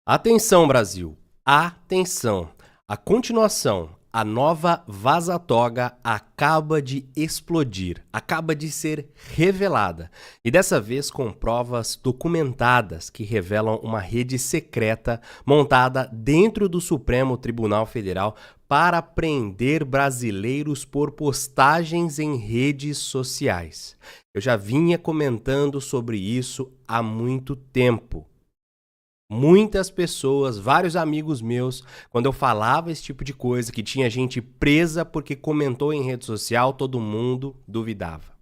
Atenção, Brasil! Atenção! A continuação, a nova Vaza Toga acaba de explodir, acaba de ser revelada. E dessa vez com provas documentadas que revelam uma rede secreta montada dentro do Supremo Tribunal Federal para prender brasileiros por postagens em redes sociais. Eu já vinha comentando sobre isso há muito tempo. Muitas pessoas, vários amigos meus, quando eu falava esse tipo de coisa, que tinha gente presa porque comentou em rede social, todo mundo duvidava.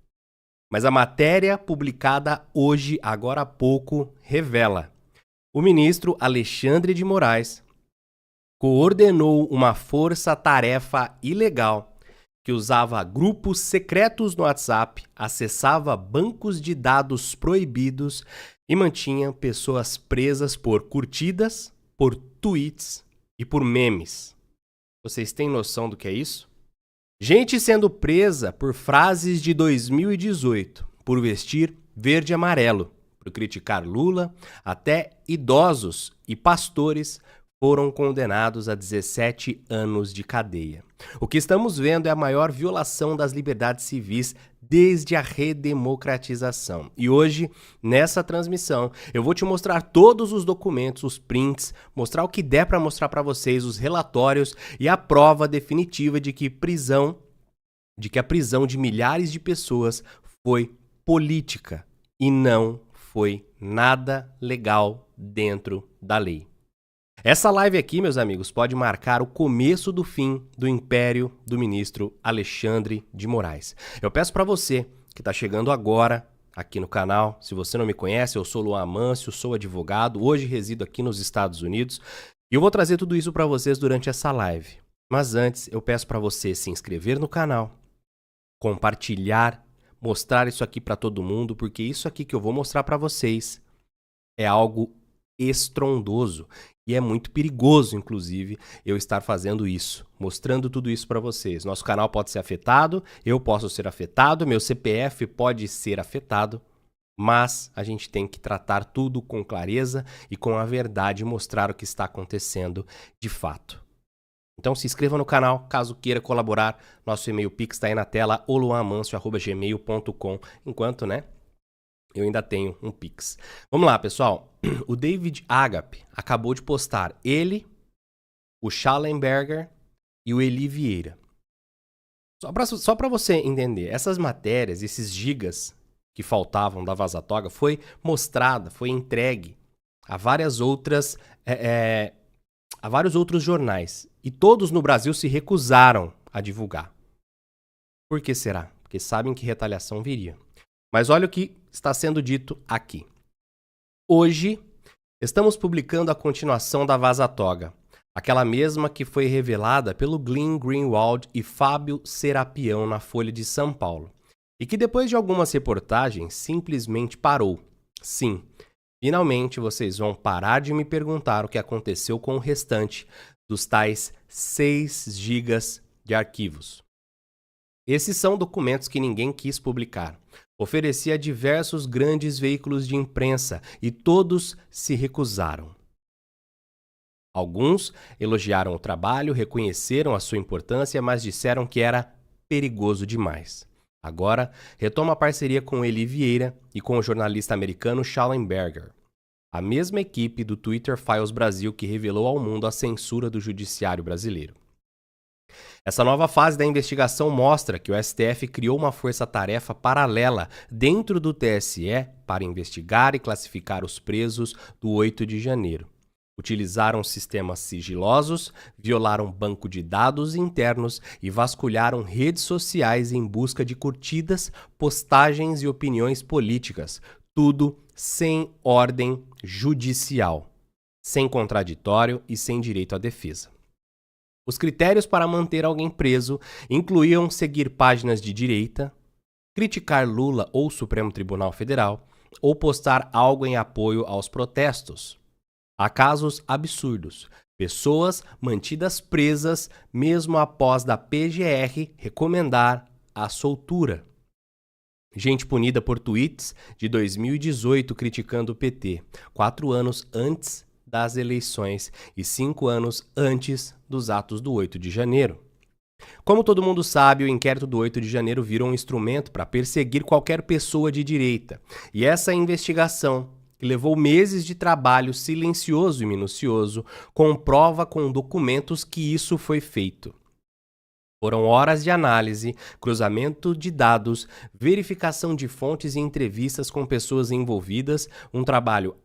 Mas a matéria publicada hoje, agora há pouco, revela: o ministro Alexandre de Moraes coordenou uma força-tarefa ilegal que usava grupos secretos no WhatsApp, acessava bancos de dados proibidos e mantinha pessoas presas por curtidas, por tweets e por memes. Vocês têm noção do que é isso? Gente sendo presa por frases de 2018, por vestir verde e amarelo, por criticar Lula, até idosos e pastores foram condenados a 17 anos de cadeia. O que estamos vendo é a maior violação das liberdades civis desde a redemocratização. E hoje, nessa transmissão, eu vou te mostrar todos os documentos, os prints, mostrar o que der para mostrar para vocês, os relatórios e a prova definitiva de que a prisão de milhares de pessoas foi política e não foi nada legal dentro da lei. Essa live aqui, meus amigos, pode marcar o começo do fim do império do ministro Alexandre de Moraes. Eu peço para você que está chegando agora aqui no canal, se você não me conhece, eu sou Luan Amâncio, sou advogado, hoje resido aqui nos Estados Unidos e eu vou trazer tudo isso para vocês durante essa live. Mas antes, eu peço para você se inscrever no canal, compartilhar, mostrar isso aqui para todo mundo, porque isso aqui que eu vou mostrar para vocês é algo estrondoso e é muito perigoso, inclusive, eu estar fazendo isso, mostrando tudo isso para vocês. Nosso canal pode ser afetado, eu posso ser afetado, meu CPF pode ser afetado, mas a gente tem que tratar tudo com clareza e com a verdade, mostrar o que está acontecendo de fato. Então se inscreva no canal, caso queira colaborar, nosso e-mail Pix está aí na tela, oluamancio@gmail.com, enquanto, eu ainda tenho um Pix. Vamos lá, pessoal. O David Agape acabou de postar ele, o Schallenberger e o Eli Vieira. Só para você entender, essas matérias, esses gigas que faltavam da Vaza Toga foi mostrada, foi entregue a vários outros jornais. E todos no Brasil se recusaram a divulgar. Por que será? Porque sabem que retaliação viria. Mas olha o que está sendo dito aqui. Hoje, estamos publicando a continuação da Vaza Toga, aquela mesma que foi revelada pelo Glenn Greenwald e Fábio Serapião na Folha de São Paulo, e que depois de algumas reportagens simplesmente parou. Sim, finalmente vocês vão parar de me perguntar o que aconteceu com o restante dos tais 6 gigas de arquivos. Esses são documentos que ninguém quis publicar. Ofereci a diversos grandes veículos de imprensa e todos se recusaram. Alguns elogiaram o trabalho, reconheceram a sua importância, mas disseram que era perigoso demais. Agora, retoma a parceria com Eli Vieira e com o jornalista americano Schallenberger, a mesma equipe do Twitter Files Brasil que revelou ao mundo a censura do judiciário brasileiro. Essa nova fase da investigação mostra que o STF criou uma força-tarefa paralela dentro do TSE para investigar e classificar os presos do 8 de janeiro. Utilizaram sistemas sigilosos, violaram banco de dados internos e vasculharam redes sociais em busca de curtidas, postagens e opiniões políticas, tudo sem ordem judicial, sem contraditório e sem direito à defesa. Os critérios para manter alguém preso incluíam seguir páginas de direita, criticar Lula ou Supremo Tribunal Federal ou postar algo em apoio aos protestos. Há casos absurdos, pessoas mantidas presas mesmo após da PGR recomendar a soltura. Gente punida por tweets de 2018 criticando o PT, 4 anos antes das eleições e 5 anos antes dos atos do 8 de janeiro. Como todo mundo sabe, o inquérito do 8 de janeiro virou um instrumento para perseguir qualquer pessoa de direita. E essa investigação, que levou meses de trabalho silencioso e minucioso, comprova com documentos que isso foi feito. Foram horas de análise, cruzamento de dados, verificação de fontes e entrevistas com pessoas envolvidas, um trabalho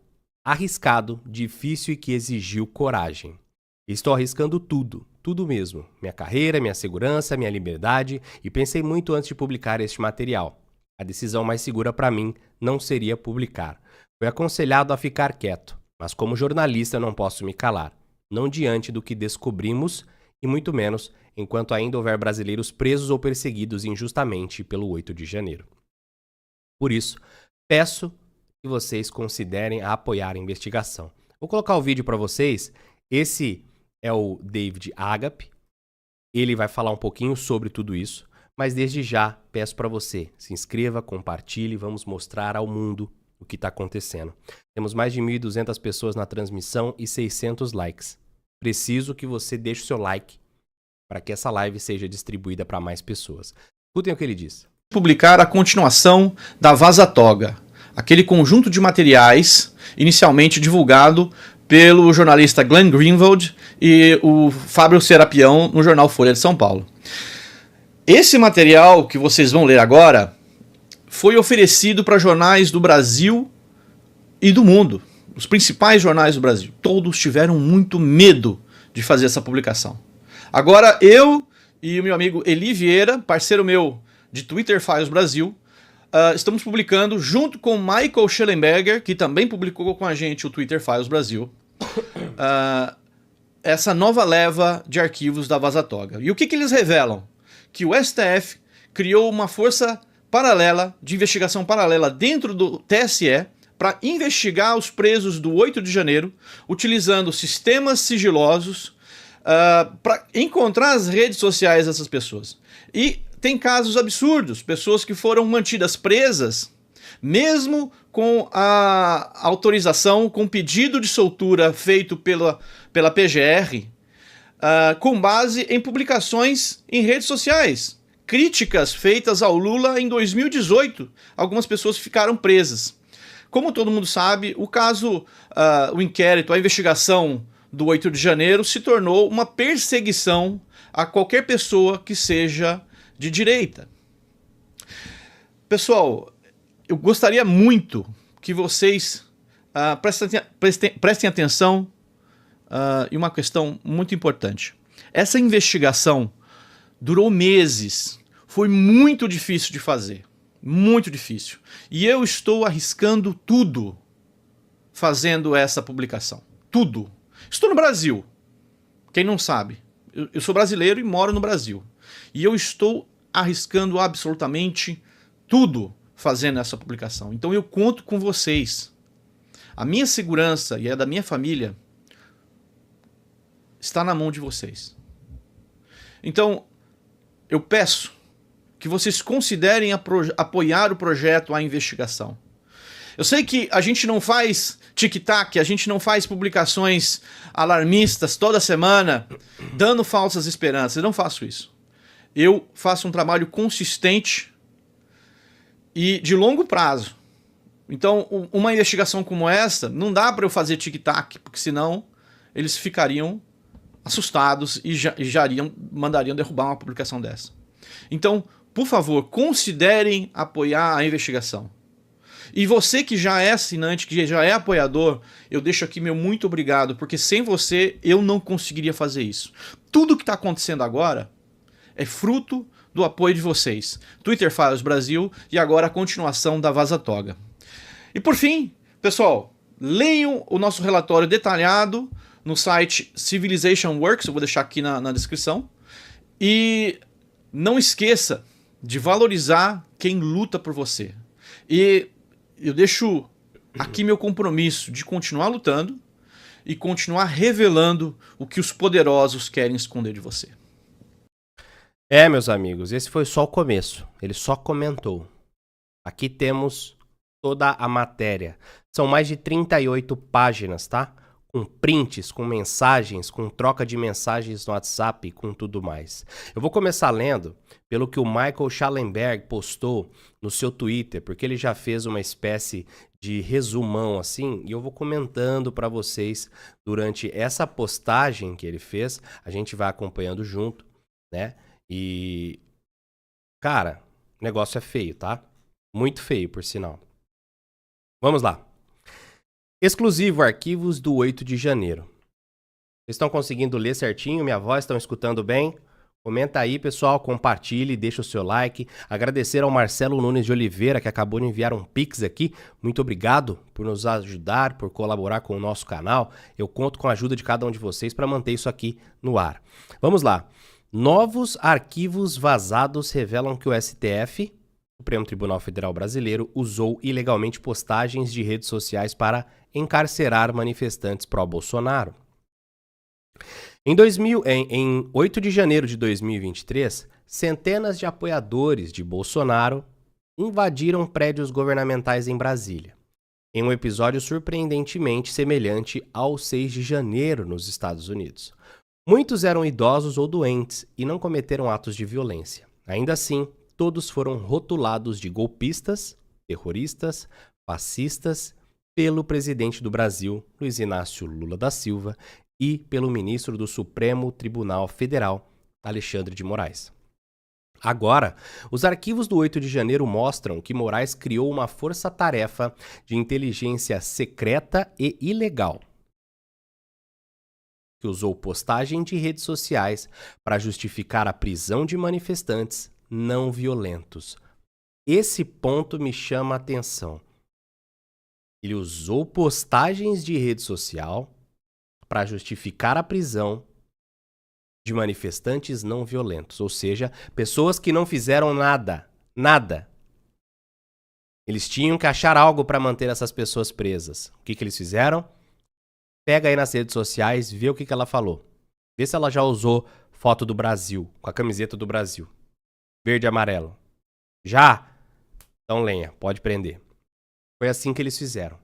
arriscado, difícil e que exigiu coragem. Estou arriscando tudo, tudo mesmo. Minha carreira, minha segurança, minha liberdade, e pensei muito antes de publicar este material. A decisão mais segura para mim não seria publicar. Fui aconselhado a ficar quieto, mas como jornalista não posso me calar. Não diante do que descobrimos e muito menos enquanto ainda houver brasileiros presos ou perseguidos injustamente pelo 8 de janeiro. Por isso, peço que vocês considerem apoiar a investigação. Vou colocar o vídeo para vocês. Esse é o David Agape. Ele vai falar um pouquinho sobre tudo isso, mas desde já peço para você, se inscreva, compartilhe, vamos mostrar ao mundo o que está acontecendo. Temos mais de 1.200 pessoas na transmissão e 600 likes. Preciso que você deixe o seu like para que essa live seja distribuída para mais pessoas. Escutem o que ele diz. Publicar a continuação da Vaza Toga, aquele conjunto de materiais inicialmente divulgado pelo jornalista Glenn Greenwald e o Fábio Serapião no jornal Folha de São Paulo. Esse material que vocês vão ler agora foi oferecido para jornais do Brasil e do mundo, os principais jornais do Brasil. Todos tiveram muito medo de fazer essa publicação. Agora eu e o meu amigo Eli Vieira, parceiro meu de Twitter Files Brasil, estamos publicando junto com Michael Schellenberger, que também publicou com a gente o Twitter Files Brasil, essa nova leva de arquivos da Vaza Toga. E o que eles revelam? Que o STF criou uma força paralela, de investigação paralela dentro do TSE, para investigar os presos do 8 de janeiro, utilizando sistemas sigilosos, para encontrar as redes sociais dessas pessoas. E tem casos absurdos, pessoas que foram mantidas presas, mesmo com a autorização, com pedido de soltura feito pela PGR, com base em publicações em redes sociais. Críticas feitas ao Lula em 2018, algumas pessoas ficaram presas. Como todo mundo sabe, o caso, o inquérito, a investigação do 8 de janeiro se tornou uma perseguição a qualquer pessoa que seja de direita. Pessoal, eu gostaria muito que vocês prestem atenção em uma questão muito importante. Essa investigação durou meses, foi muito difícil de fazer, muito difícil. E eu estou arriscando tudo fazendo essa publicação, tudo. Estou no Brasil, quem não sabe, eu sou brasileiro e moro no Brasil. E eu estou arriscando absolutamente tudo fazendo essa publicação. Então eu conto com vocês. A minha segurança e a da minha família está na mão de vocês. Então eu peço que vocês considerem apoiar o projeto A Investigação. Eu sei que a gente não faz tic-tac, a gente não faz publicações alarmistas toda semana, dando falsas esperanças. Eu não faço isso. Eu faço um trabalho consistente e de longo prazo. Então, uma investigação como essa, não dá para eu fazer tic-tac, porque senão eles ficariam assustados e mandariam derrubar uma publicação dessa. Então, por favor, considerem apoiar a investigação. E você que já é assinante, que já é apoiador, eu deixo aqui meu muito obrigado, porque sem você eu não conseguiria fazer isso. Tudo que está acontecendo agora é fruto do apoio de vocês. Twitter Files Brasil e agora a continuação da Vaza Toga. E por fim, pessoal, leiam o nosso relatório detalhado no site Civilization Works, eu vou deixar aqui na descrição. E não esqueça de valorizar quem luta por você. E eu deixo aqui meu compromisso de continuar lutando e continuar revelando o que os poderosos querem esconder de você. Meus amigos, esse foi só o começo. Ele só comentou. Aqui temos toda a matéria. São mais de 38 páginas, tá? com prints, com mensagens, com troca de mensagens no WhatsApp, com tudo mais. Eu vou começar lendo pelo que o Michael Schallenberg postou no seu Twitter, porque ele já fez uma espécie de resumão assim, e eu vou comentando para vocês durante essa postagem que ele fez, a gente vai acompanhando junto, né? E, cara, o negócio é feio, tá? Muito feio, por sinal. Vamos lá. Exclusivo arquivos do 8 de janeiro. Vocês estão conseguindo ler certinho? Minha voz? Estão escutando bem? Comenta aí, pessoal, compartilhe, deixa o seu like. Agradecer ao Marcelo Nunes de Oliveira, que acabou de enviar um Pix aqui. Muito obrigado por nos ajudar, por colaborar com o nosso canal. Eu conto com a ajuda de cada um de vocês para manter isso aqui no ar. Vamos lá. Novos arquivos vazados revelam que o STF, o Supremo Tribunal Federal Brasileiro, usou ilegalmente postagens de redes sociais para encarcerar manifestantes pró-Bolsonaro. Em 8 de janeiro de 2023, centenas de apoiadores de Bolsonaro invadiram prédios governamentais em Brasília, em um episódio surpreendentemente semelhante ao 6 de janeiro nos Estados Unidos. Muitos eram idosos ou doentes e não cometeram atos de violência. Ainda assim, todos foram rotulados de golpistas, terroristas, fascistas, pelo presidente do Brasil, Luiz Inácio Lula da Silva, e pelo ministro do Supremo Tribunal Federal, Alexandre de Moraes. Agora, os arquivos do 8 de janeiro mostram que Moraes criou uma força-tarefa de inteligência secreta e ilegal, que usou postagem de redes sociais para justificar a prisão de manifestantes não violentos. Esse ponto me chama a atenção. Ele usou postagens de rede social para justificar a prisão de manifestantes não violentos, ou seja, pessoas que não fizeram nada. Eles tinham que achar algo para manter essas pessoas presas. O que eles fizeram? Pega aí nas redes sociais, vê o que ela falou. Vê se ela já usou foto do Brasil, com a camiseta do Brasil. Verde e amarelo. Já? Então lenha, pode prender. Foi assim que eles fizeram.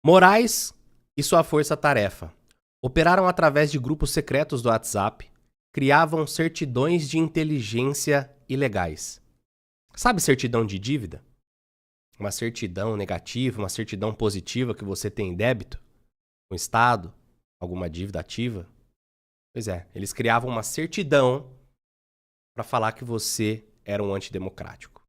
Moraes e sua força-tarefa operaram através de grupos secretos do WhatsApp, criavam certidões de inteligência ilegais. Sabe certidão de dívida? Uma certidão negativa, uma certidão positiva que você tem em débito com o Estado, alguma dívida ativa? Pois é, eles criavam uma certidão para falar que você era um antidemocrático.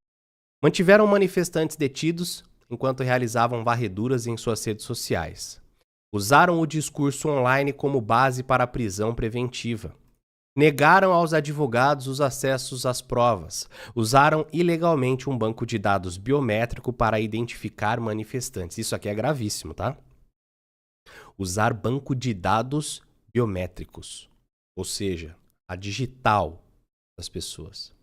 Mantiveram manifestantes detidos enquanto realizavam varreduras em suas redes sociais. Usaram o discurso online como base para a prisão preventiva. Negaram aos advogados os acessos às provas. Usaram ilegalmente um banco de dados biométrico para identificar manifestantes. Isso aqui é gravíssimo, tá? Usar banco de dados biométricos, ou seja, a digital das pessoas.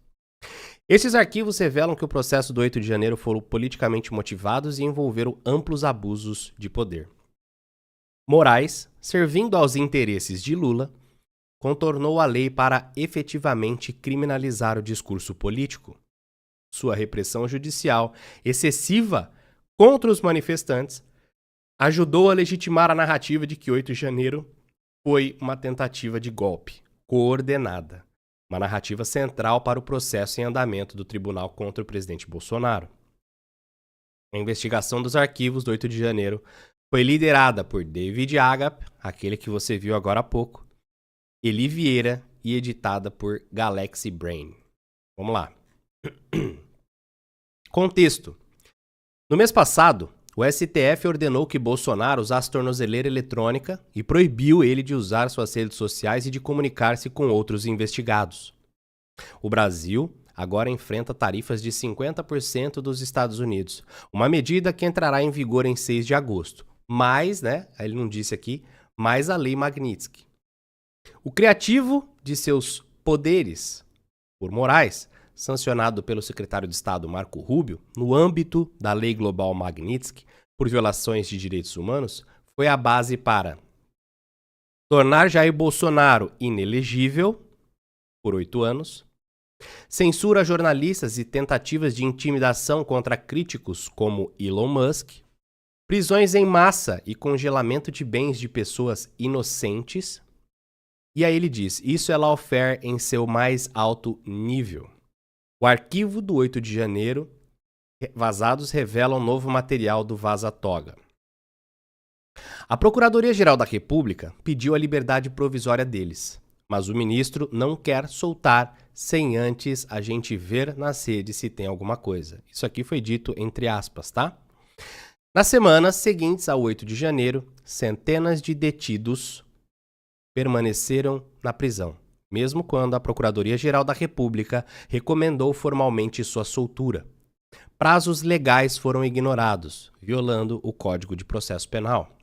Esses arquivos revelam que o processo do 8 de janeiro foram politicamente motivados e envolveram amplos abusos de poder. Moraes, servindo aos interesses de Lula, contornou a lei para efetivamente criminalizar o discurso político. Sua repressão judicial excessiva contra os manifestantes ajudou a legitimar a narrativa de que 8 de janeiro foi uma tentativa de golpe coordenada, uma narrativa central para o processo em andamento do tribunal contra o presidente Bolsonaro. A investigação dos arquivos do 8 de janeiro foi liderada por David Agap, aquele que você viu agora há pouco, Eli Vieira e editada por Galaxy Brain. Vamos lá. Contexto. No mês passado, o STF ordenou que Bolsonaro usasse tornozeleira eletrônica e proibiu ele de usar suas redes sociais e de comunicar-se com outros investigados. O Brasil agora enfrenta tarifas de 50% dos Estados Unidos, uma medida que entrará em vigor em 6 de agosto. Mais, ele não disse aqui, mais a Lei Magnitsky. O criativo de seus poderes por Moraes, sancionado pelo secretário de Estado Marco Rubio, no âmbito da Lei Global Magnitsky, por violações de direitos humanos, foi a base para tornar Jair Bolsonaro inelegível por 8 anos, censura a jornalistas e tentativas de intimidação contra críticos como Elon Musk, prisões em massa e congelamento de bens de pessoas inocentes. E aí ele diz, isso é lawfare em seu mais alto nível. O arquivo do 8 de janeiro, vazados revelam novo material do Vaza Toga. A Procuradoria-Geral da República pediu a liberdade provisória deles, mas o ministro não quer soltar sem antes a gente ver nas redes se tem alguma coisa. Isso aqui foi dito entre aspas, tá? Nas semanas seguintes ao 8 de janeiro, centenas de detidos permaneceram na prisão, mesmo quando a Procuradoria-Geral da República recomendou formalmente sua soltura. Prazos legais foram ignorados, violando o Código de Processo Penal.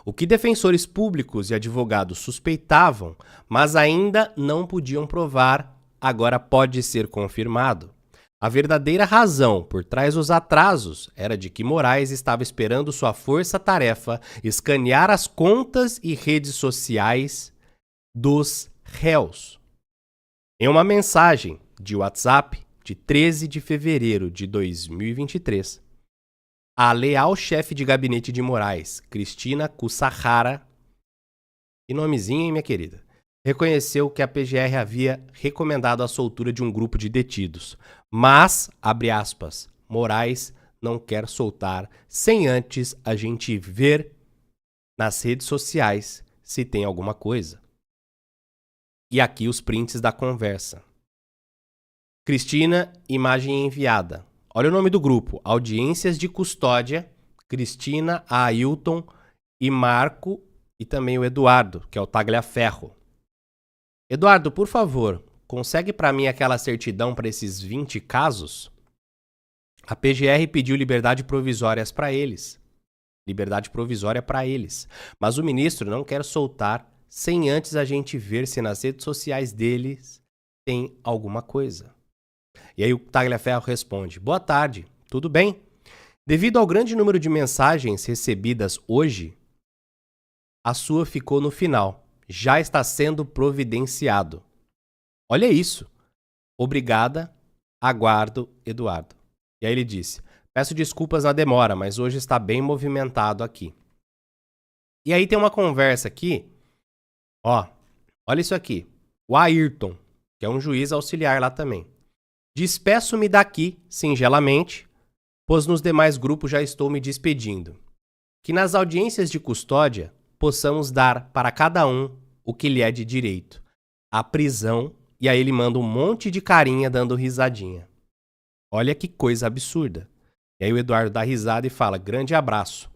O que defensores públicos e advogados suspeitavam, mas ainda não podiam provar, agora pode ser confirmado. A verdadeira razão por trás dos atrasos era de que Moraes estava esperando sua força-tarefa escanear as contas e redes sociais dos réus. Em uma mensagem de WhatsApp de 13 de fevereiro de 2023, a leal chefe de gabinete de Moraes, Cristina Kusahara, que nomezinho, hein, minha querida, reconheceu que a PGR havia recomendado a soltura de um grupo de detidos, mas, abre aspas, Moraes não quer soltar sem antes a gente ver nas redes sociais se tem alguma coisa. E aqui os prints da conversa. Cristina, imagem enviada. Olha o nome do grupo, Audiências de Custódia, Cristina, a Ailton e Marco e também o Eduardo, que é o Tagliaferro. Eduardo, por favor, consegue para mim aquela certidão para esses 20 casos? A PGR pediu liberdade provisória para eles. Liberdade provisória para eles. Mas o ministro não quer soltar sem antes a gente ver se nas redes sociais deles tem alguma coisa. E aí o Tagliaferro responde, boa tarde, tudo bem? Devido ao grande número de mensagens recebidas hoje, a sua ficou no final. Já está sendo providenciado. Olha isso. Obrigada, aguardo, Eduardo. E aí ele disse, peço desculpas na demora, mas hoje está bem movimentado aqui. E aí tem uma conversa aqui, ó, olha isso aqui. O Ayrton, que é um juiz auxiliar lá também. Despeço-me daqui, singelamente, pois nos demais grupos já estou me despedindo. Que nas audiências de custódia possamos dar para cada um o que lhe é de direito. A prisão, e aí ele manda um monte de carinha dando risadinha. Olha que coisa absurda. E aí o Eduardo dá risada e fala, grande abraço.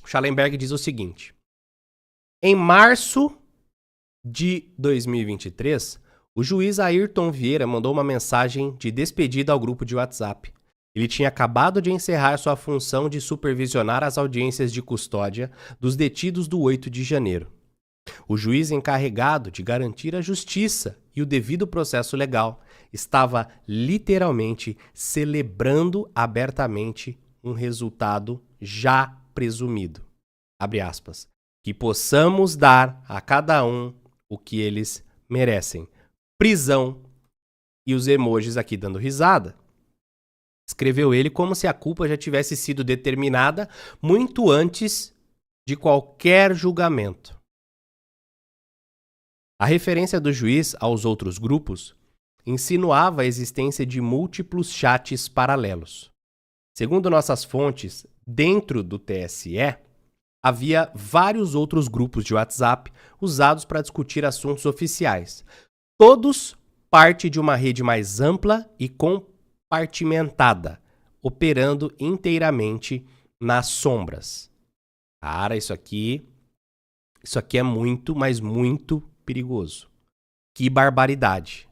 O Schallenberg diz o seguinte, em março de 2023, o juiz Ayrton Vieira mandou uma mensagem de despedida ao grupo de WhatsApp. Ele tinha acabado de encerrar sua função de supervisionar as audiências de custódia dos detidos do 8 de janeiro. O juiz encarregado de garantir a justiça e o devido processo legal estava literalmente celebrando abertamente um resultado já presumido. Abre aspas. Que possamos dar a cada um o que eles merecem. Prisão. E os emojis aqui dando risada. Escreveu ele como se a culpa já tivesse sido determinada muito antes de qualquer julgamento. A referência do juiz aos outros grupos insinuava a existência de múltiplos chats paralelos. Segundo nossas fontes, dentro do TSE, havia vários outros grupos de WhatsApp usados para discutir assuntos oficiais. Todos parte de uma rede mais ampla e compartimentada, operando inteiramente nas sombras. Cara, isso aqui é muito, mas muito perigoso. Que barbaridade.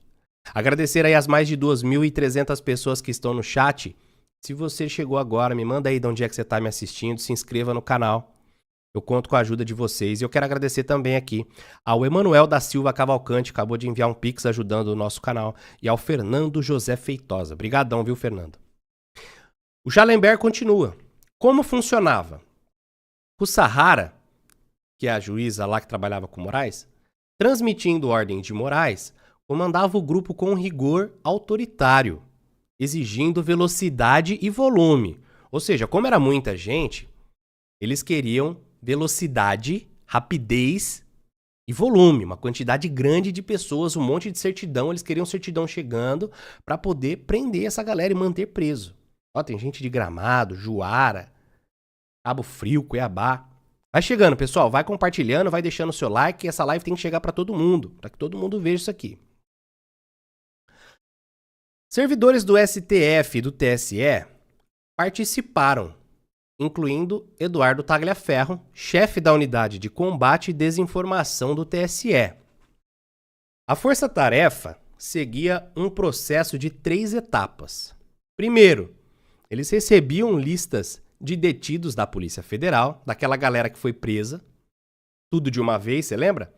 Agradecer aí as mais de 2.300 pessoas que estão no chat. Se você chegou agora, me manda aí de onde é que você está me assistindo, se inscreva no canal. Eu conto com a ajuda de vocês. E eu quero agradecer também aqui ao Emanuel da Silva Cavalcante, acabou de enviar um pix ajudando o nosso canal, e ao Fernando José Feitosa. Obrigadão, viu, Fernando? O Schallenberg continua. Como funcionava? O Sahara, que é a juíza lá que trabalhava com Moraes, transmitindo ordem de Moraes, comandava o grupo com rigor autoritário, exigindo velocidade e volume, Ou seja, como era muita gente, eles queriam velocidade, rapidez e volume, uma quantidade grande de pessoas, um monte de certidão, eles queriam certidão chegando para poder prender essa galera e manter preso. Ó, tem gente de Gramado, Juara, Cabo Frio, Cuiabá. Vai chegando, pessoal, vai compartilhando, vai deixando o seu like, essa live tem que chegar para todo mundo, para que todo mundo veja isso aqui. Servidores do STF e do TSE participaram, incluindo Eduardo Tagliaferro, chefe da unidade de combate e desinformação do TSE. A força-tarefa seguia um processo de 3 etapas. Primeiro, eles recebiam listas de detidos da Polícia Federal, daquela galera que foi presa, tudo de uma vez, você lembra?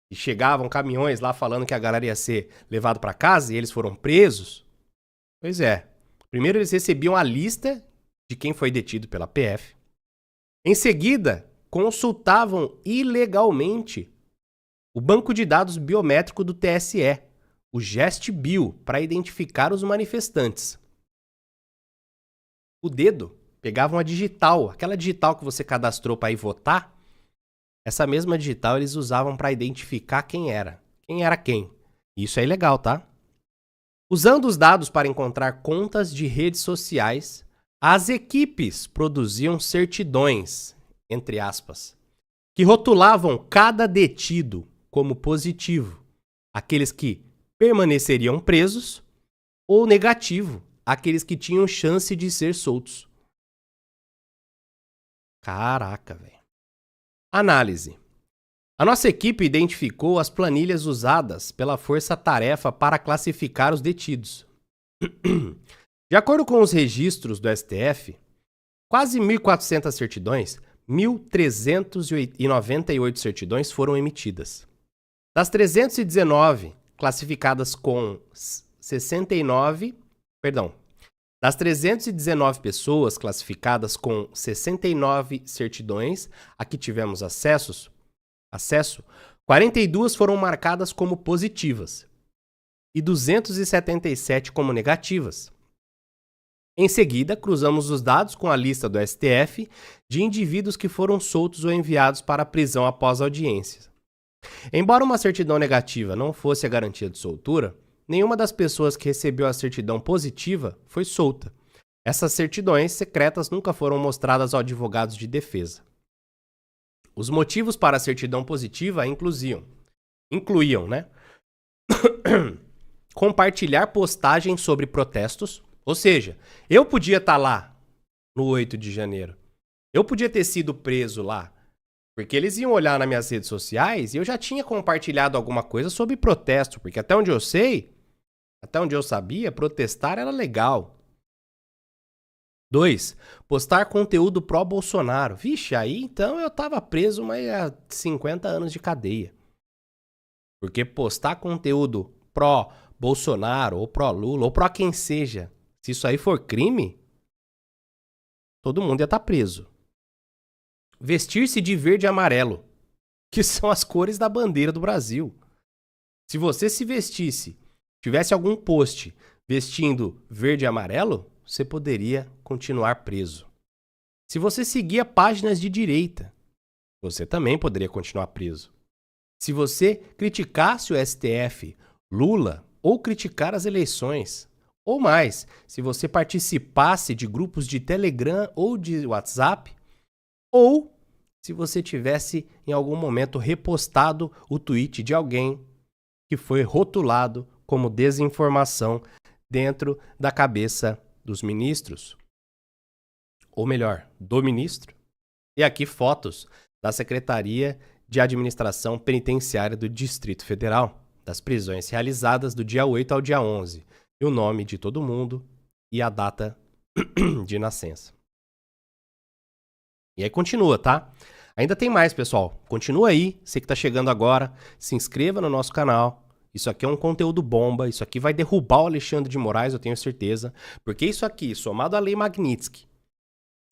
E chegavam caminhões lá falando que a galera ia ser levado para casa e eles foram presos. Pois é. Primeiro eles recebiam a lista de quem foi detido pela PF. Em seguida, consultavam ilegalmente o banco de dados biométrico do TSE, o GestBio, para identificar os manifestantes. O dedo pegavam a digital, aquela digital que você cadastrou para ir votar, essa mesma digital eles usavam para identificar quem era quem. Isso é ilegal, tá? Usando os dados para encontrar contas de redes sociais, as equipes produziam certidões, entre aspas, que rotulavam cada detido como positivo, aqueles que permaneceriam presos, ou negativo, aqueles que tinham chance de ser soltos. Caraca, velho. Análise. A nossa equipe identificou as planilhas usadas pela força-tarefa para classificar os detidos. De acordo com os registros do STF, quase 1.400 certidões, 1.398 certidões foram emitidas. Das 319 classificadas com das 319 pessoas classificadas com 69 certidões a que tivemos acesso, 42 foram marcadas como positivas e 277 como negativas. Em seguida, cruzamos os dados com a lista do STF de indivíduos que foram soltos ou enviados para a prisão após audiências. Embora uma certidão negativa não fosse a garantia de soltura, nenhuma das pessoas que recebeu a certidão positiva foi solta. Essas certidões secretas nunca foram mostradas aos advogados de defesa. Os motivos para a certidão positiva incluíam, né? Compartilhar postagens sobre protestos, ou seja, eu podia estar lá no 8 de janeiro. Eu podia ter sido preso lá, porque eles iam olhar nas minhas redes sociais e eu já tinha compartilhado alguma coisa sobre protesto, porque até onde eu sabia, protestar era legal. 2. Postar conteúdo pró-Bolsonaro. Vixe, aí então eu tava preso mas há 50 anos de cadeia. Porque postar conteúdo pró-Bolsonaro, ou pró-Lula, ou pró quem seja, se isso aí for crime, todo mundo ia estar preso. Vestir-se de verde e amarelo, que são as cores da bandeira do Brasil. Se você se vestisse, tivesse algum post vestindo verde e amarelo, você poderia continuar preso. Se você seguia páginas de direita, você também poderia continuar preso. Se você criticasse o STF, Lula, ou criticar as eleições, ou mais, se você participasse de grupos de Telegram ou de WhatsApp, ou se você tivesse em algum momento repostado o tweet de alguém que foi rotulado como desinformação dentro da cabeça dos ministros, ou melhor, do ministro. E aqui fotos da Secretaria de Administração Penitenciária do Distrito Federal, das prisões realizadas do dia 8 ao dia 11, e o nome de todo mundo e a data de nascença. E aí continua, tá? Ainda tem mais, pessoal. Continua aí, você que tá chegando agora, se inscreva no nosso canal. Isso aqui é um conteúdo bomba, isso aqui vai derrubar o Alexandre de Moraes, eu tenho certeza. Porque isso aqui, somado à Lei Magnitsky,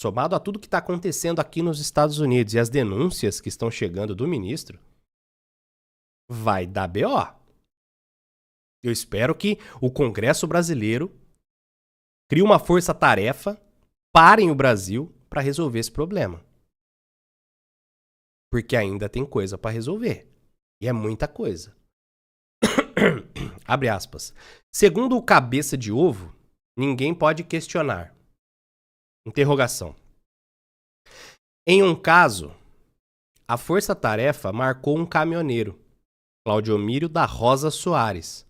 somado a tudo que está acontecendo aqui nos Estados Unidos e as denúncias que estão chegando do ministro, vai dar BO. Eu espero que o Congresso brasileiro crie uma força-tarefa parem o Brasil para resolver esse problema. Porque ainda tem coisa para resolver. E é muita coisa. Abre aspas. Segundo o cabeça de ovo, ninguém pode questionar. Interrogação. Em um caso, a força-tarefa marcou um caminhoneiro, Claudiomírio da Rosa Soares,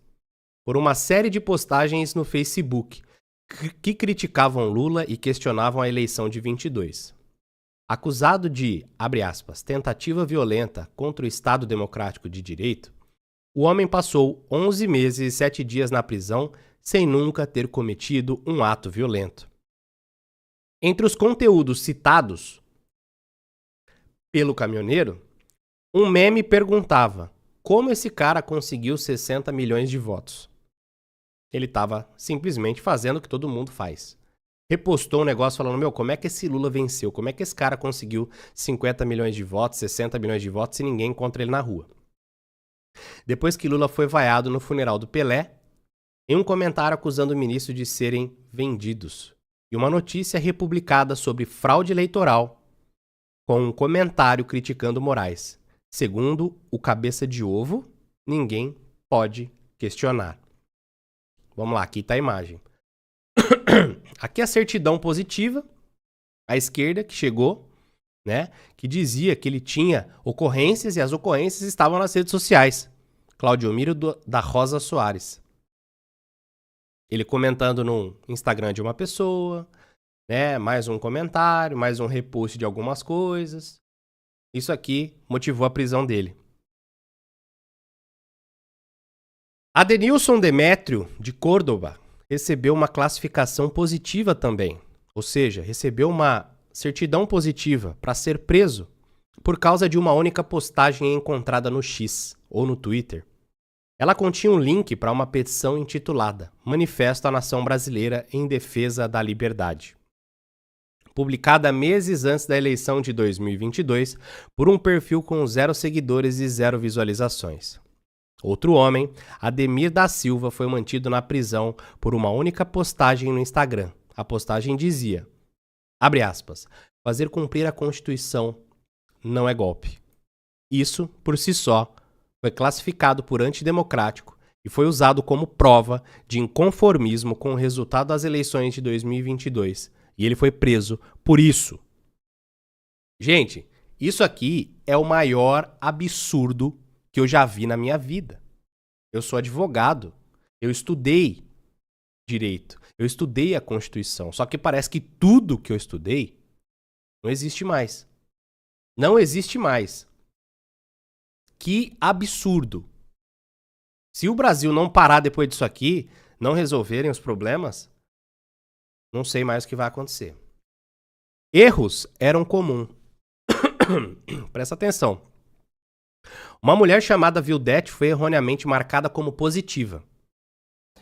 por uma série de postagens no Facebook que criticavam Lula e questionavam a eleição de 22. Acusado de, abre aspas, tentativa violenta contra o Estado Democrático de Direito, o homem passou 11 meses e 7 dias na prisão sem nunca ter cometido um ato violento. Entre os conteúdos citados pelo caminhoneiro, um meme perguntava como esse cara conseguiu 60 milhões de votos. Ele estava simplesmente fazendo o que todo mundo faz. Repostou um negócio falando, como é que esse Lula venceu? Como é que esse cara conseguiu 50 milhões de votos, 60 milhões de votos e ninguém encontra ele na rua? Depois que Lula foi vaiado no funeral do Pelé, em um comentário acusando o ministro de serem vendidos, e uma notícia republicada sobre fraude eleitoral, com um comentário criticando Moraes. Segundo o cabeça de ovo, ninguém pode questionar. Vamos lá, aqui está a imagem. Aqui a certidão positiva, à esquerda, que chegou, né, que dizia que ele tinha ocorrências e as ocorrências estavam nas redes sociais. Claudiomírio da Rosa Soares. Ele comentando no Instagram de uma pessoa, né, mais um comentário, mais um repost de algumas coisas. Isso aqui motivou a prisão dele. Adenilson Demétrio, de Córdoba, recebeu uma classificação positiva também. Ou seja, recebeu uma certidão positiva para ser preso por causa de uma única postagem encontrada no X ou no Twitter. Ela continha um link para uma petição intitulada Manifesto à Nação Brasileira em Defesa da Liberdade, publicada meses antes da eleição de 2022 por um perfil com 0 seguidores e 0 visualizações. Outro homem, Ademir da Silva, foi mantido na prisão por uma única postagem no Instagram. A postagem dizia, abre aspas, fazer cumprir a Constituição não é golpe. Isso, por si só, foi classificado por antidemocrático e foi usado como prova de inconformismo com o resultado das eleições de 2022. E ele foi preso por isso. Gente, isso aqui é o maior absurdo que eu já vi na minha vida. Eu sou advogado, eu estudei direito, eu estudei a Constituição, só que parece que tudo que eu estudei não existe mais. Não existe mais. Que absurdo. Se o Brasil não parar depois disso aqui, não resolverem os problemas, não sei mais o que vai acontecer. Erros eram comuns. Presta atenção. Uma mulher chamada Vildete foi erroneamente marcada como positiva.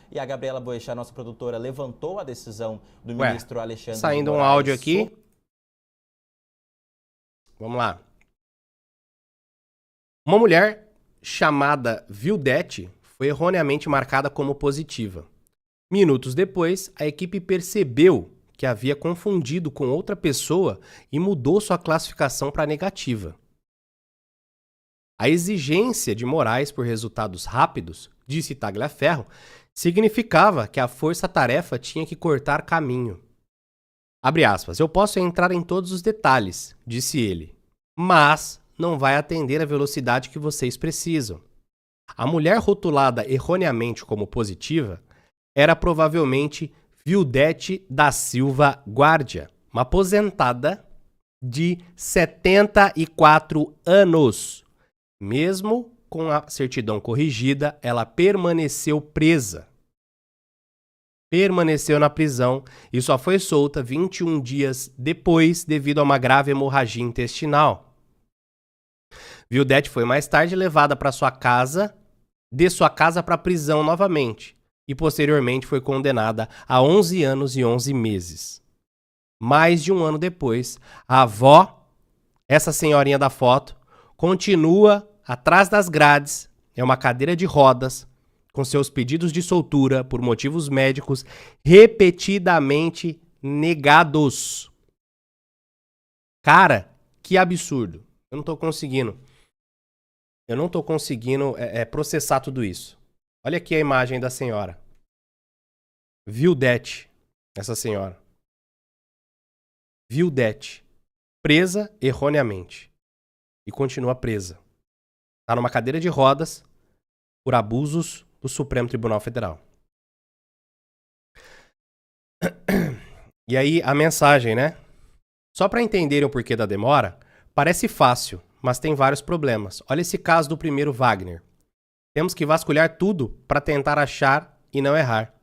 E a Gabriela Boechat, nossa produtora, levantou a decisão do ministro Alexandre de saindo Moraes. Um áudio aqui. Vamos lá. Uma mulher chamada Vildete foi erroneamente marcada como positiva. Minutos depois, a equipe percebeu que havia confundido com outra pessoa e mudou sua classificação para negativa. A exigência de Moraes por resultados rápidos, disse Tagliaferro, significava que a força-tarefa tinha que cortar caminho. Abre aspas, eu posso entrar em todos os detalhes, disse ele, mas não vai atender a velocidade que vocês precisam. A mulher rotulada erroneamente como positiva era provavelmente Vildete da Silva Guardia, uma aposentada de 74 anos. Mesmo com a certidão corrigida, ela permaneceu presa. Permaneceu na prisão e só foi solta 21 dias depois devido a uma grave hemorragia intestinal. Vildete foi mais tarde levada para sua casa, de sua casa para a prisão novamente e posteriormente foi condenada a 11 anos e 11 meses. Mais de um ano depois, a avó, essa senhorinha da foto, continua atrás das grades, é uma cadeira de rodas, com seus pedidos de soltura por motivos médicos repetidamente negados. Cara, que absurdo. Eu não tô conseguindo processar tudo isso. Olha aqui a imagem da senhora. Vildete, essa senhora. Vildete. Presa erroneamente. E continua presa. Tá numa cadeira de rodas por abusos do Supremo Tribunal Federal. E aí a mensagem, né? Só para entenderem o porquê da demora, parece fácil, mas tem vários problemas. Olha esse caso do primeiro Wagner. Temos que vasculhar tudo para tentar achar e não errar.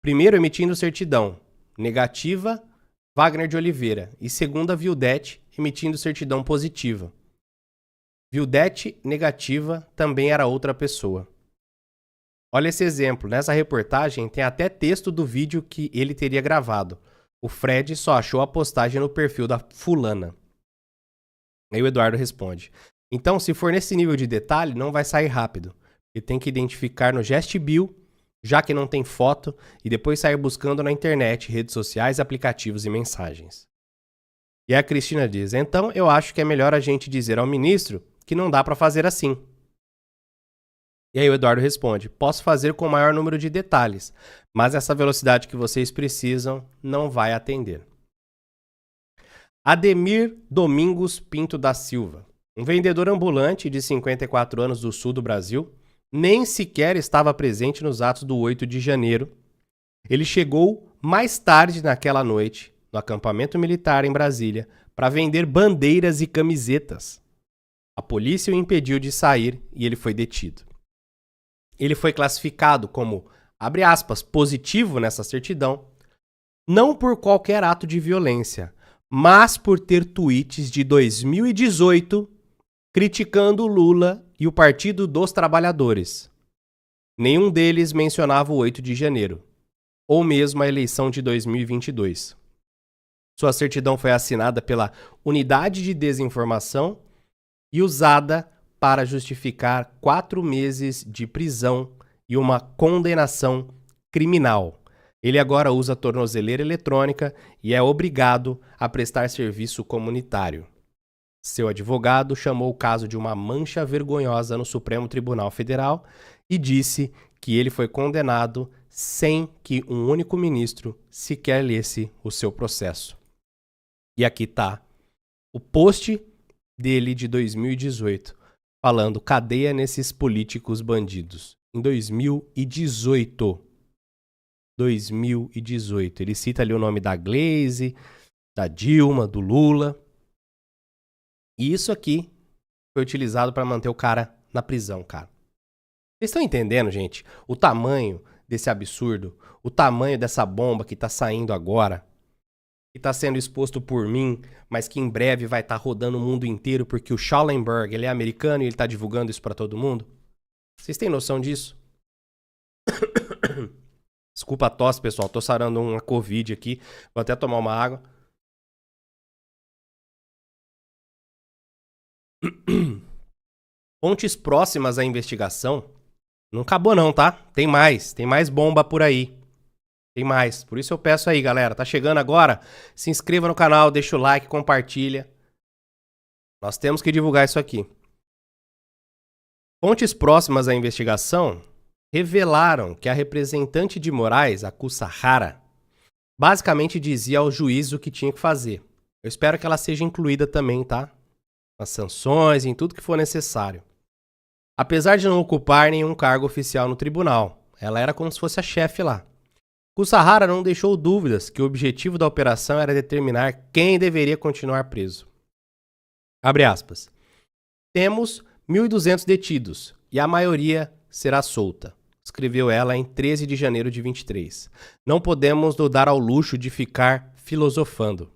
Primeiro, emitindo certidão negativa, Wagner de Oliveira. E segunda, Vildete, emitindo certidão positiva. Vildete negativa também era outra pessoa. Olha esse exemplo. Nessa reportagem tem até texto do vídeo que ele teria gravado. O Fred só achou a postagem no perfil da fulana. Aí o Eduardo responde. Então, se for nesse nível de detalhe, não vai sair rápido. E tem que identificar no GestBill, já que não tem foto, e depois sair buscando na internet, redes sociais, aplicativos e mensagens. E a Cristina diz, então eu acho que é melhor a gente dizer ao ministro que não dá para fazer assim. E aí o Eduardo responde, posso fazer com o maior número de detalhes, mas essa velocidade que vocês precisam não vai atender. Ademir Domingos Pinto da Silva, um vendedor ambulante de 54 anos do sul do Brasil, nem sequer estava presente nos atos do 8 de janeiro. Ele chegou mais tarde naquela noite, no acampamento militar em Brasília, para vender bandeiras e camisetas. A polícia o impediu de sair e ele foi detido. Ele foi classificado como, abre aspas, positivo nessa certidão, não por qualquer ato de violência, mas por ter tweets de 2018 criticando Lula e o Partido dos Trabalhadores. Nenhum deles mencionava o 8 de janeiro, ou mesmo a eleição de 2022. Sua certidão foi assinada pela Unidade de Desinformação e usada para justificar 4 meses de prisão e uma condenação criminal. Ele agora usa tornozeleira eletrônica e é obrigado a prestar serviço comunitário. Seu advogado chamou o caso de uma mancha vergonhosa no Supremo Tribunal Federal e disse que ele foi condenado sem que um único ministro sequer lesse o seu processo. E aqui está o post dele de 2018, falando cadeia nesses políticos bandidos. Em 2018. 2018. Ele cita ali o nome da Glaze, da Dilma, do Lula. E isso aqui foi utilizado para manter o cara na prisão, cara. Vocês estão entendendo, gente? O tamanho desse absurdo, o tamanho dessa bomba que tá saindo agora, que tá sendo exposto por mim, mas que em breve vai estar rodando o mundo inteiro porque o Schallenberg, ele é americano e ele tá divulgando isso para todo mundo. Vocês têm noção disso? Desculpa a tosse, pessoal. Tô sarando uma Covid aqui. Vou até tomar uma água. Fontes próximas à investigação. Não acabou não, tá? Tem mais bomba por aí. Tem mais. Por isso eu peço aí, galera. Tá chegando agora? Se inscreva no canal, deixa o like, compartilha. Nós temos que divulgar isso aqui. Fontes próximas à investigação revelaram que a representante de Moraes, a Kusahara, basicamente dizia ao juiz o que tinha que fazer. Eu espero que ela seja incluída também, tá? Nas sanções, em tudo que for necessário. Apesar de não ocupar nenhum cargo oficial no tribunal, ela era como se fosse a chefe lá. Kusahara não deixou dúvidas que o objetivo da operação era determinar quem deveria continuar preso. Abre aspas. Temos 1.200 detidos e a maioria será solta, escreveu ela em 13 de janeiro de 23. Não podemos nos dar ao luxo de ficar filosofando.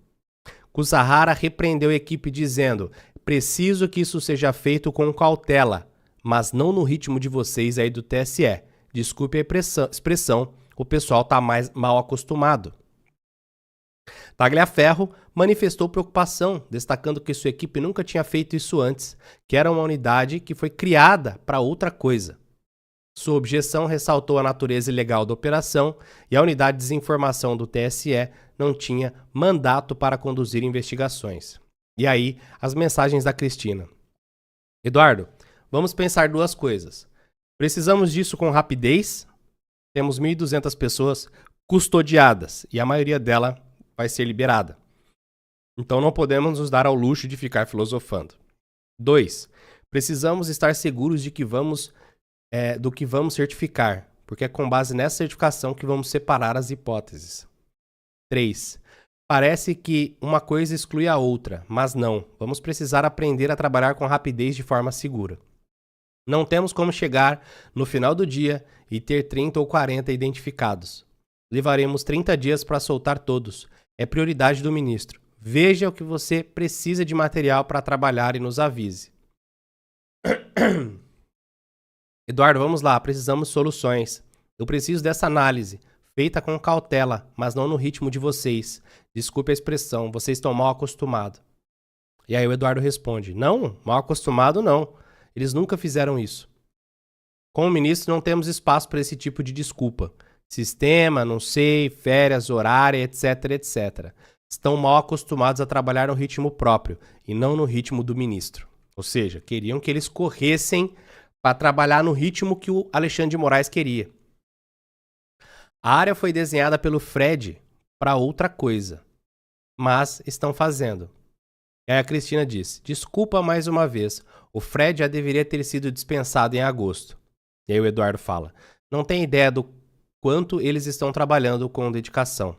Kusahara repreendeu a equipe dizendo: preciso que isso seja feito com cautela, mas não no ritmo de vocês aí do TSE. Desculpe a expressão, o pessoal tá mais mal acostumado. Tagliaferro manifestou preocupação, destacando que sua equipe nunca tinha feito isso antes, que era uma unidade que foi criada para outra coisa. Sua objeção ressaltou a natureza ilegal da operação e a unidade de desinformação do TSE não tinha mandato para conduzir investigações. E aí, as mensagens da Cristina. Eduardo, vamos pensar duas coisas. Precisamos disso com rapidez. Temos 1.200 pessoas custodiadas e a maioria dela vai ser liberada. Então não podemos nos dar ao luxo de ficar filosofando. 2. Precisamos estar seguros de que do que vamos certificar, porque é com base nessa certificação que vamos separar as hipóteses. 3. Parece que uma coisa exclui a outra, mas não. Vamos precisar aprender a trabalhar com rapidez de forma segura. Não temos como chegar no final do dia e ter 30 ou 40 identificados. Levaremos 30 dias para soltar todos. É prioridade do ministro. Veja o que você precisa de material para trabalhar e nos avise. Eduardo, vamos lá, precisamos de soluções. Eu preciso dessa análise, feita com cautela, mas não no ritmo de vocês. Desculpe a expressão, vocês estão mal acostumados. E aí o Eduardo responde, não, mal acostumado não. Eles nunca fizeram isso. Com o ministro não temos espaço para esse tipo de desculpa. Sistema, não sei, férias, horário, etc, etc. Estão mal acostumados a trabalhar no ritmo próprio e não no ritmo do ministro. Ou seja, queriam que eles corressem para trabalhar no ritmo que o Alexandre de Moraes queria. A área foi desenhada pelo Fred para outra coisa, mas estão fazendo. E aí a Cristina disse, desculpa mais uma vez, o Fred já deveria ter sido dispensado em agosto. E aí o Eduardo fala, não tem ideia do quanto eles estão trabalhando com dedicação.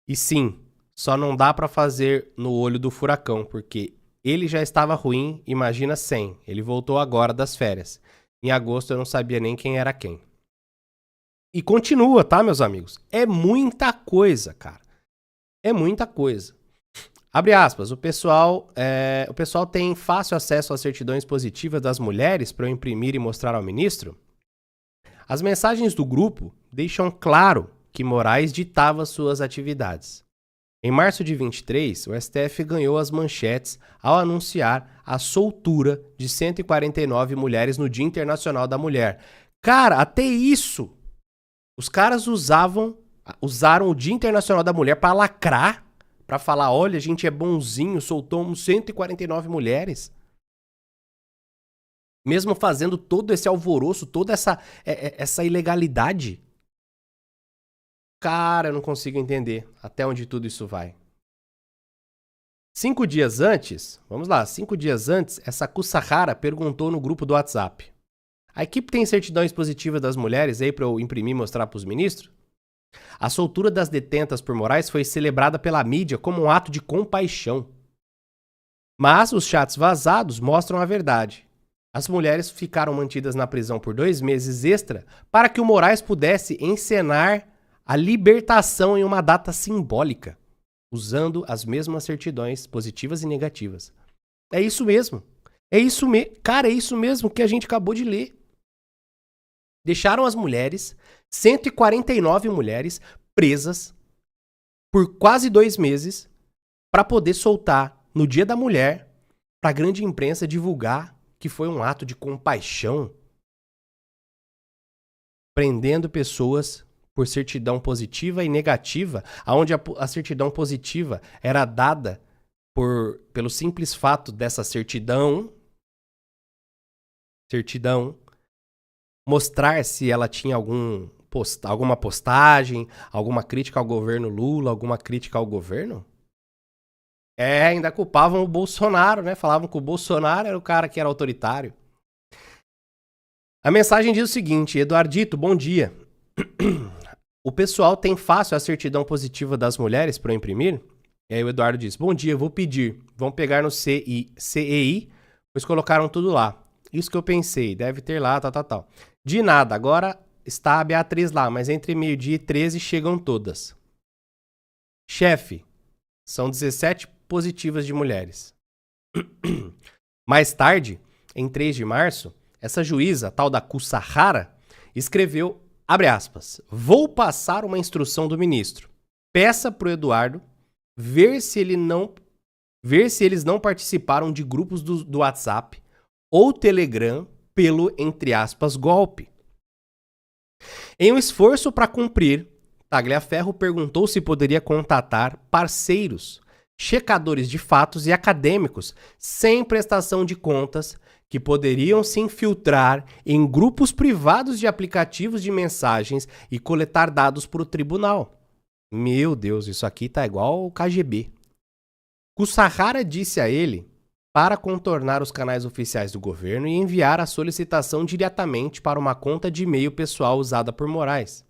E sim, só não dá para fazer no olho do furacão, porque ele já estava ruim, imagina sem. Ele voltou agora das férias. Em agosto eu não sabia nem quem era quem. E continua, tá, meus amigos? É muita coisa, cara. É muita coisa. Abre aspas, o pessoal tem fácil acesso às certidões positivas das mulheres para eu imprimir e mostrar ao ministro? As mensagens do grupo deixam claro que Moraes ditava suas atividades. Em março de 23, o STF ganhou as manchetes ao anunciar a soltura de 149 mulheres no Dia Internacional da Mulher. Cara, até isso! Os caras usaram o Dia Internacional da Mulher para lacrar, para falar, olha, a gente é bonzinho, soltamos 149 mulheres. Mesmo fazendo todo esse alvoroço, toda essa ilegalidade. Cara, eu não consigo entender até onde tudo isso vai. 5 dias antes, vamos lá, 5 dias antes, essa Kusahara perguntou no grupo do WhatsApp. A equipe tem certidões positivas das mulheres aí para eu imprimir e mostrar para os ministros? A soltura das detentas por Moraes foi celebrada pela mídia como um ato de compaixão. Mas os chats vazados mostram a verdade. As mulheres ficaram mantidas na prisão por 2 meses extra para que o Moraes pudesse encenar a libertação em uma data simbólica, usando as mesmas certidões positivas e negativas. É isso mesmo. Cara, é isso mesmo que a gente acabou de ler. Deixaram as mulheres, 149 mulheres, presas por quase 2 meses para poder soltar no Dia da Mulher para a grande imprensa divulgar que foi um ato de compaixão, prendendo pessoas por certidão positiva e negativa, onde a certidão positiva era dada pelo simples fato dessa certidão mostrar se ela tinha alguma postagem, alguma crítica ao governo Lula, alguma crítica ao governo. Ainda culpavam o Bolsonaro, né? Falavam que o Bolsonaro era o cara que era autoritário. A mensagem diz o seguinte, Eduardito, bom dia. O pessoal tem fácil a certidão positiva das mulheres para eu imprimir? E aí o Eduardo diz, bom dia, vou pedir. Vão pegar no CEI, pois colocaram tudo lá. Isso que eu pensei, deve ter lá, tal. De nada, agora está a Beatriz lá, mas entre meio-dia e 13 chegam todas. Chefe, são 17 positivas de mulheres. Mais tarde, em 3 de março, essa juíza, tal da Kusahara, escreveu, abre aspas, vou passar uma instrução do ministro. Peça pro Eduardo ver se eles não participaram de grupos do WhatsApp ou Telegram pelo, entre aspas, golpe. Em um esforço para cumprir, Tagliaferro perguntou se poderia contatar parceiros, checadores de fatos e acadêmicos sem prestação de contas que poderiam se infiltrar em grupos privados de aplicativos de mensagens e coletar dados para o tribunal. Meu Deus, isso aqui tá igual o KGB. Kusahara disse a ele para contornar os canais oficiais do governo e enviar a solicitação diretamente para uma conta de e-mail pessoal usada por Moraes.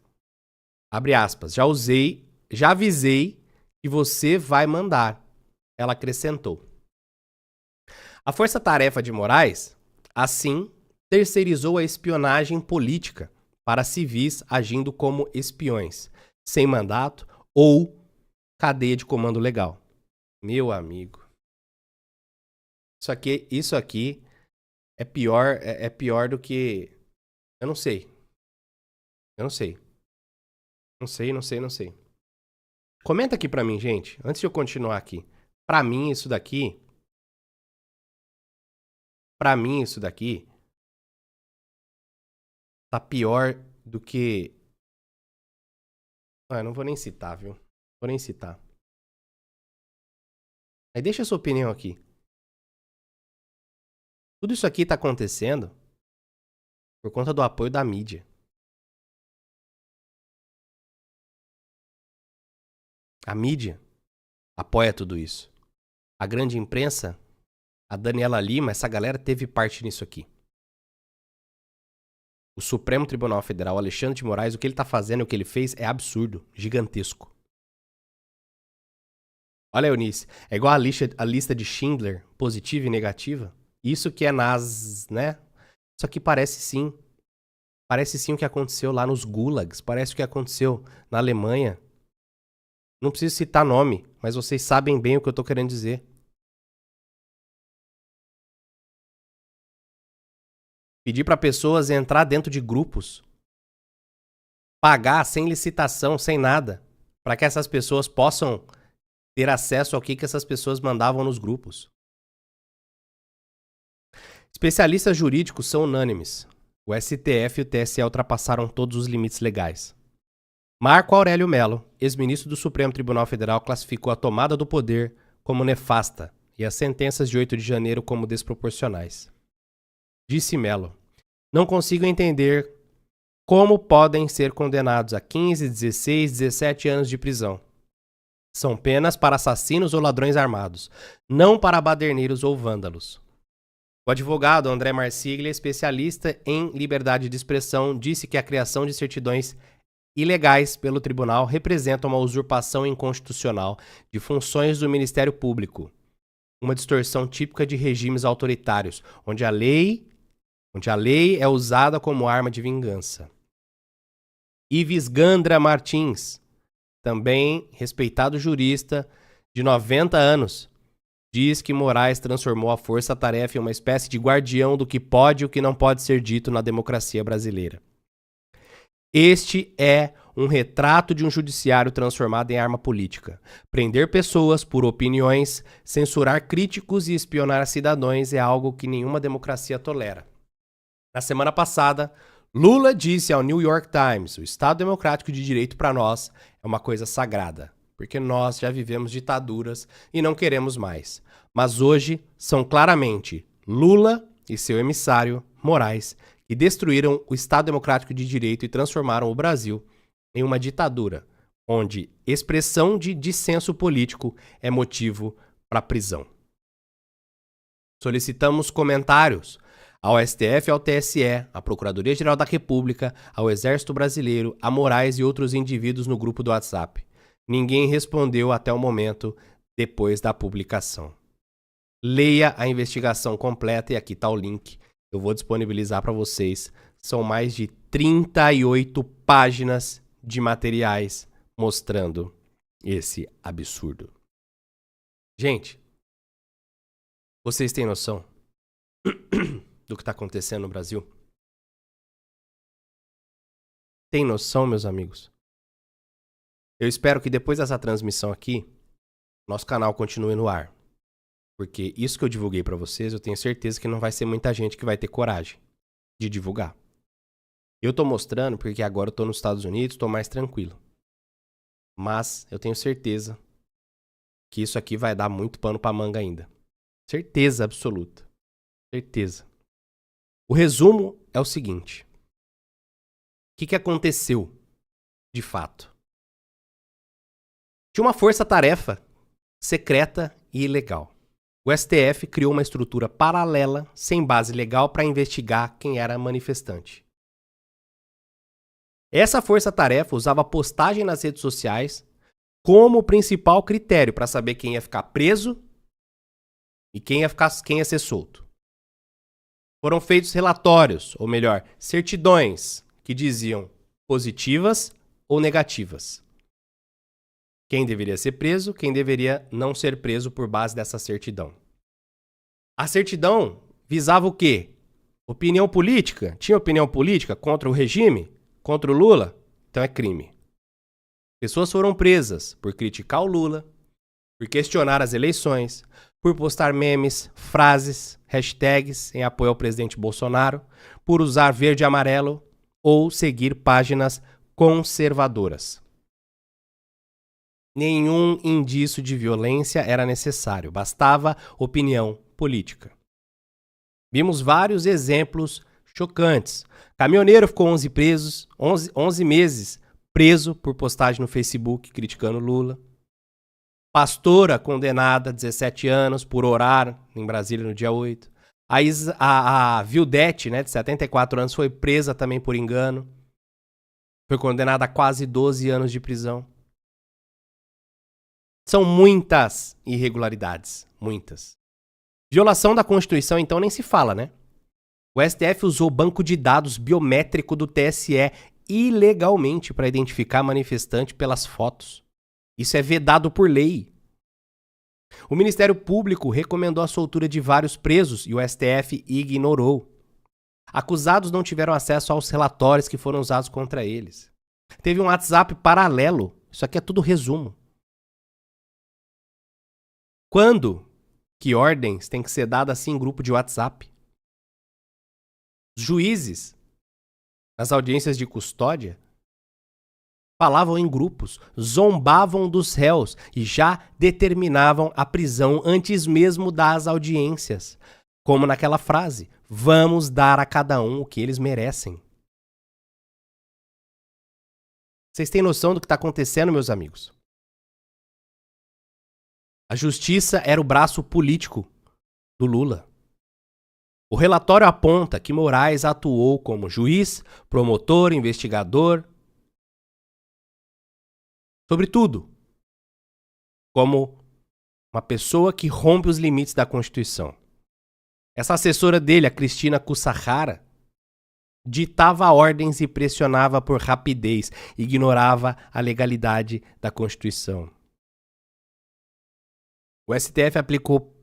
Abre aspas, já avisei que você vai mandar, ela acrescentou. A força-tarefa de Moraes, assim, terceirizou a espionagem política para civis agindo como espiões, sem mandato ou cadeia de comando legal. Meu amigo. Isso aqui é pior do que... Eu não sei. Não sei. Comenta aqui pra mim, gente, antes de eu continuar aqui. Pra mim, isso daqui tá pior do que... eu não vou nem citar, viu? Vou nem citar. Aí deixa a sua opinião aqui. Tudo isso aqui tá acontecendo por conta do apoio da mídia. A mídia apoia tudo isso. A grande imprensa, a Daniela Lima, essa galera teve parte nisso aqui. O Supremo Tribunal Federal, Alexandre de Moraes, o que ele tá fazendo, o que ele fez é absurdo, gigantesco. Olha, Eunice, é igual a lista de Schindler, positiva e negativa. Isso que é né? Isso aqui parece sim o que aconteceu lá nos gulags, parece o que aconteceu na Alemanha. Não preciso citar nome, mas vocês sabem bem o que eu tô querendo dizer. Pedir para pessoas entrar dentro de grupos, pagar sem licitação, sem nada, para que essas pessoas possam ter acesso ao que essas pessoas mandavam nos grupos. Especialistas jurídicos são unânimes. O STF e o TSE ultrapassaram todos os limites legais. Marco Aurélio Mello, ex-ministro do Supremo Tribunal Federal, classificou a tomada do poder como nefasta e as sentenças de 8 de janeiro como desproporcionais. Disse Mello: não consigo entender como podem ser condenados a 15, 16, 17 anos de prisão. São penas para assassinos ou ladrões armados, não para baderneiros ou vândalos. O advogado André Marsiglia, especialista em liberdade de expressão, disse que a criação de certidões ilegais pelo tribunal representa uma usurpação inconstitucional de funções do Ministério Público, uma distorção típica de regimes autoritários, onde a lei é usada como arma de vingança. Ives Gandra Martins, também respeitado jurista de 90 anos, diz que Moraes transformou a força-tarefa em uma espécie de guardião do que pode e o que não pode ser dito na democracia brasileira. Este é um retrato de um judiciário transformado em arma política. Prender pessoas por opiniões, censurar críticos e espionar cidadãos é algo que nenhuma democracia tolera. Na semana passada, Lula disse ao New York Times: o Estado Democrático de Direito para nós é uma coisa sagrada, porque nós já vivemos ditaduras e não queremos mais. Mas hoje são claramente Lula e seu emissário, Moraes, que destruíram o Estado Democrático de Direito e transformaram o Brasil em uma ditadura, onde expressão de dissenso político é motivo para prisão. Solicitamos comentários ao STF e ao TSE, à Procuradoria-Geral da República, ao Exército Brasileiro, a Moraes e outros indivíduos no grupo do WhatsApp. Ninguém respondeu até o momento depois da publicação. Leia a investigação completa e aqui está o link. Eu vou disponibilizar para vocês. São mais de 38 páginas de materiais mostrando esse absurdo. Gente, vocês têm noção do que está acontecendo no Brasil? Tem noção, meus amigos? Eu espero que depois dessa transmissão aqui, nosso canal continue no ar. Porque isso que eu divulguei para vocês, eu tenho certeza que não vai ser muita gente que vai ter coragem de divulgar. Eu tô mostrando porque agora eu tô nos Estados Unidos, tô mais tranquilo. Mas eu tenho certeza que isso aqui vai dar muito pano pra manga ainda. Certeza absoluta. Certeza. O resumo é o seguinte. O que aconteceu de fato? Tinha uma força-tarefa secreta e ilegal. O STF criou uma estrutura paralela, sem base legal, para investigar quem era manifestante. Essa força-tarefa usava postagem nas redes sociais como principal critério para saber quem ia ficar preso e quem ia ser solto. Foram feitos relatórios, ou melhor, certidões, que diziam positivas ou negativas. Quem deveria ser preso, quem deveria não ser preso por base dessa certidão. A certidão visava o quê? Opinião política? Tinha opinião política contra o regime? Contra o Lula? Então é crime. Pessoas foram presas por criticar o Lula, por questionar as eleições, por postar memes, frases, hashtags em apoio ao presidente Bolsonaro, por usar verde e amarelo ou seguir páginas conservadoras. Nenhum indício de violência era necessário, bastava opinião política. Vimos vários exemplos chocantes. Caminhoneiro ficou 11 meses preso por postagem no Facebook criticando Lula. Pastora condenada, 17 anos, por orar em Brasília no dia 8. A Vildete, né, de 74 anos, foi presa também por engano. Foi condenada a quase 12 anos de prisão. São muitas irregularidades, muitas. Violação da Constituição, então, nem se fala, né? O STF usou o banco de dados biométrico do TSE ilegalmente para identificar manifestante pelas fotos. Isso é vedado por lei. O Ministério Público recomendou a soltura de vários presos e o STF ignorou. Acusados não tiveram acesso aos relatórios que foram usados contra eles. Teve um WhatsApp paralelo. Isso aqui é tudo resumo. Quando que ordens têm que ser dadas assim em grupo de WhatsApp? Os juízes, nas audiências de custódia, falavam em grupos, zombavam dos réus e já determinavam a prisão antes mesmo das audiências. Como naquela frase, vamos dar a cada um o que eles merecem. Vocês têm noção do que está acontecendo, meus amigos? A justiça era o braço político do Lula. O relatório aponta que Moraes atuou como juiz, promotor, investigador, sobretudo, como uma pessoa que rompe os limites da Constituição. Essa assessora dele, a Cristina Kussahara, ditava ordens e pressionava por rapidez, ignorava a legalidade da Constituição. O STF aplicou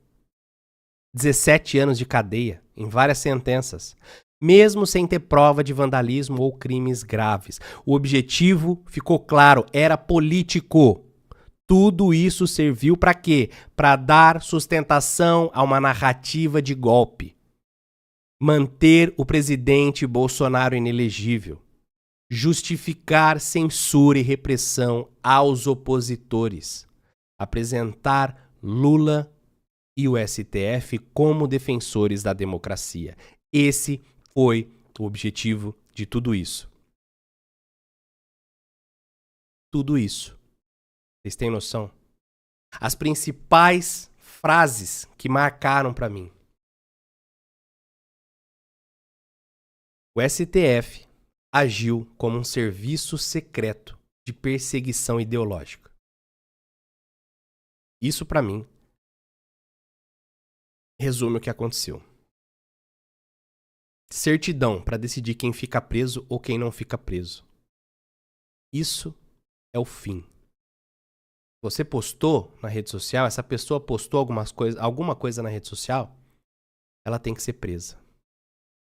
17 anos de cadeia em várias sentenças, mesmo sem ter prova de vandalismo ou crimes graves. O objetivo ficou claro, era político. Tudo isso serviu para quê? Para dar sustentação a uma narrativa de golpe. Manter o presidente Bolsonaro inelegível. Justificar censura e repressão aos opositores. Apresentar Lula e o STF como defensores da democracia. Esse foi o objetivo de tudo isso. Tudo isso. Vocês têm noção? As principais frases que marcaram para mim. O STF agiu como um serviço secreto de perseguição ideológica. Isso, para mim, resume o que aconteceu. Certidão para decidir quem fica preso ou quem não fica preso. Isso é o fim. Você postou na rede social, essa pessoa postou alguma coisa na rede social, ela tem que ser presa.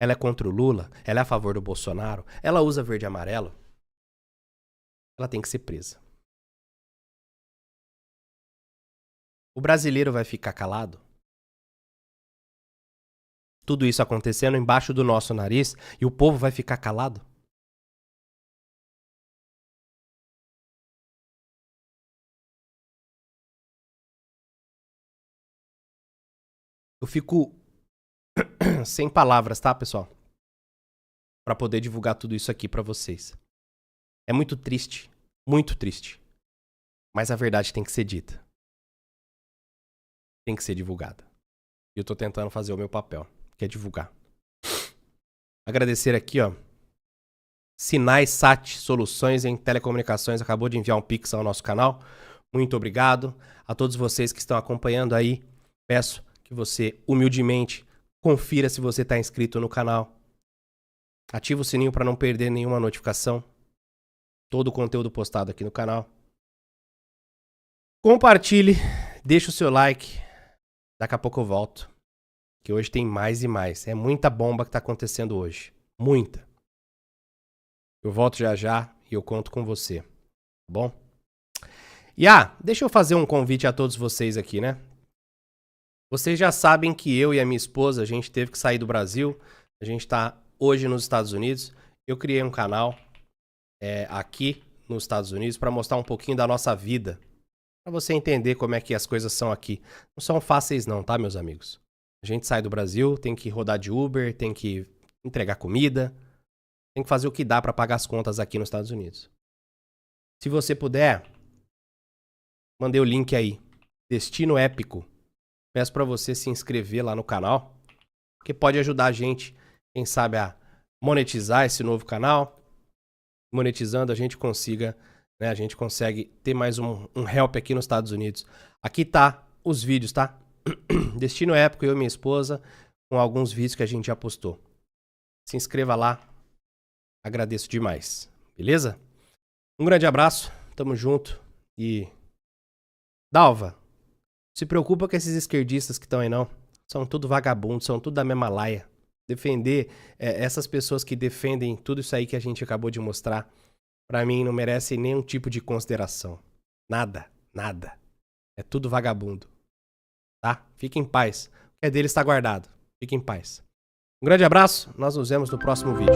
Ela é contra o Lula, ela é a favor do Bolsonaro, ela usa verde e amarelo, ela tem que ser presa. O brasileiro vai ficar calado? Tudo isso acontecendo embaixo do nosso nariz e o povo vai ficar calado? Eu fico sem palavras, tá, pessoal? Pra poder divulgar tudo isso aqui pra vocês. É muito triste. Muito triste. Mas a verdade tem que ser dita. Tem que ser divulgada. E eu tô tentando fazer o meu papel, que é divulgar. Agradecer aqui, ó. Sinais Sat Soluções em Telecomunicações acabou de enviar um Pix ao nosso canal. Muito obrigado a todos vocês que estão acompanhando aí. Peço que você, humildemente, confira se você está inscrito no canal. Ativa o sininho para não perder nenhuma notificação. Todo o conteúdo postado aqui no canal. Compartilhe, deixa o seu like. Daqui a pouco eu volto. Que hoje tem mais e mais. É muita bomba que está acontecendo hoje. Muita. Eu volto já já e eu conto com você. Tá bom? E deixa eu fazer um convite a todos vocês aqui, né? Vocês já sabem que eu e a minha esposa, a gente teve que sair do Brasil. A gente tá hoje nos Estados Unidos. Eu criei um canal aqui nos Estados Unidos para mostrar um pouquinho da nossa vida. Para você entender como é que as coisas são aqui. Não são fáceis não, tá, meus amigos? A gente sai do Brasil, tem que rodar de Uber, tem que entregar comida, tem que fazer o que dá para pagar as contas aqui nos Estados Unidos. Se você puder, mandei o link aí. Destino Épico. Peço para você se inscrever lá no canal, porque pode ajudar a gente, quem sabe, a monetizar esse novo canal. Monetizando, a gente consiga, né? A gente consegue ter mais um help aqui nos Estados Unidos. Aqui tá os vídeos, tá? Destino Épico, eu e minha esposa, com alguns vídeos que a gente já postou. Se inscreva lá. Agradeço demais. Beleza? Um grande abraço. Tamo junto. E... Dalva, se preocupa com esses esquerdistas que estão aí, não. São tudo vagabundos, são tudo da mesma laia. Defender essas pessoas que defendem tudo isso aí que a gente acabou de mostrar, pra mim não merece nenhum tipo de consideração. Nada, nada. É tudo vagabundo. Tá? Fique em paz. O que é dele está guardado. Fique em paz. Um grande abraço. Nós nos vemos no próximo vídeo.